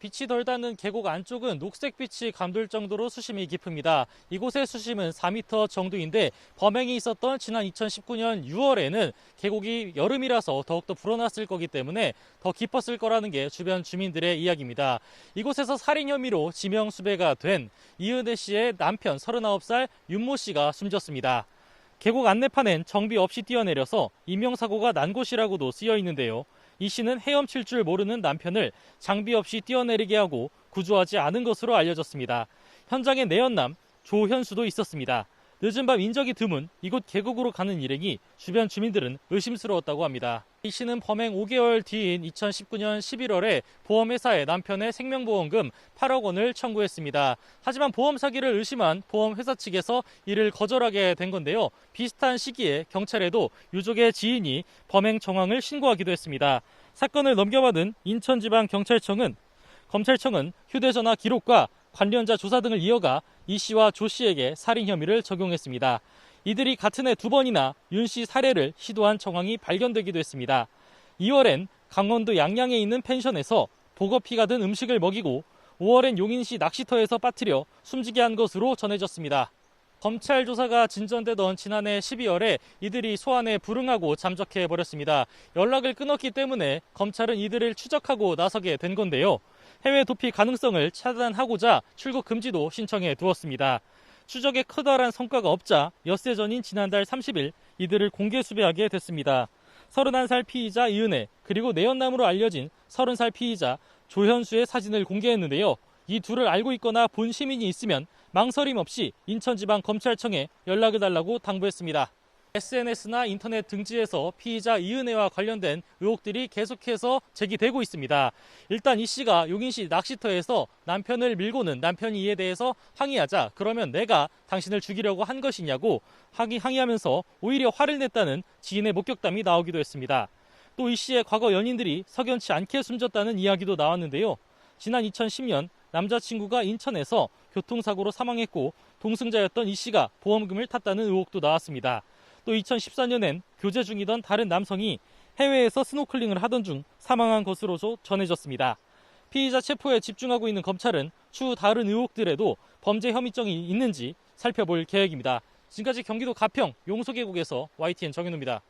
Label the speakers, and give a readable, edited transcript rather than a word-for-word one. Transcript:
Speaker 1: 빛이 덜 닿는 계곡 안쪽은 녹색빛이 감돌 정도로 수심이 깊습니다. 이곳의 수심은 4m 정도인데 범행이 있었던 지난 2019년 6월에는 계곡이 여름이라서 더욱더 불어났을 거기 때문에 더 깊었을 거라는 게 주변 주민들의 이야기입니다. 이곳에서 살인 혐의로 지명수배가 된 이은혜 씨의 남편 39살 윤모 씨가 숨졌습니다. 계곡 안내판엔 정비 없이 뛰어내려서 인명사고가 난 곳이라고도 쓰여 있는데요. 이 씨는 헤엄칠 줄 모르는 남편을 장비 없이 뛰어내리게 하고 구조하지 않은 것으로 알려졌습니다. 현장에 내연남 조현수도 있었습니다. 늦은 밤 인적이 드문 이곳 계곡으로 가는 일행이 주변 주민들은 의심스러웠다고 합니다. 이 씨는 범행 5개월 뒤인 2019년 11월에 보험회사에 남편의 생명보험금 8억 원을 청구했습니다. 하지만 보험 사기를 의심한 보험회사 측에서 이를 거절하게 된 건데요. 비슷한 시기에 경찰에도 유족의 지인이 범행 정황을 신고하기도 했습니다. 사건을 넘겨받은 인천지방경찰청은 검찰청은 휴대전화 기록과 관련자 조사 등을 이어가 이 씨와 조 씨에게 살인 혐의를 적용했습니다. 이들이 같은 해 2번이나 윤 씨 살해를 시도한 정황이 발견되기도 했습니다. 2월엔 강원도 양양에 있는 펜션에서 보거피가 든 음식을 먹이고 5월엔 용인시 낚시터에서 빠뜨려 숨지게 한 것으로 전해졌습니다. 검찰 조사가 진전되던 지난해 12월에 이들이 소환에 불응하고 잠적해버렸습니다. 연락을 끊었기 때문에 검찰은 이들을 추적하고 나서게 된 건데요. 해외 도피 가능성을 차단하고자 출국 금지도 신청해 두었습니다. 추적에 커다란 성과가 없자 엿새 전인 지난달 30일 이들을 공개 수배하게 됐습니다. 31살 피의자 이은혜 그리고 내연남으로 알려진 30살 피의자 조현수의 사진을 공개했는데요. 이 둘을 알고 있거나 본 시민이 있으면 망설임 없이 인천지방검찰청에 연락을 달라고 당부했습니다. SNS나 인터넷 등지에서 피의자 이은혜와 관련된 의혹들이 계속해서 제기되고 있습니다. 일단 이 씨가 용인시 낚시터에서 남편을 밀고는 남편이 이에 대해서 항의하자 그러면 내가 당신을 죽이려고 한 것이냐고 항의하면서 오히려 화를 냈다는 지인의 목격담이 나오기도 했습니다. 또 이 씨의 과거 연인들이 석연치 않게 숨졌다는 이야기도 나왔는데요. 지난 2010년 남자친구가 인천에서 교통사고로 사망했고 동승자였던 이 씨가 보험금을 탔다는 의혹도 나왔습니다. 또 2014년엔 교제 중이던 다른 남성이 해외에서 스노클링을 하던 중 사망한 것으로 전해졌습니다. 피의자 체포에 집중하고 있는 검찰은 추후 다른 의혹들에도 범죄 혐의점이 있는지 살펴볼 계획입니다. 지금까지 경기도 가평 용서계곡에서 YTN 정현우입니다.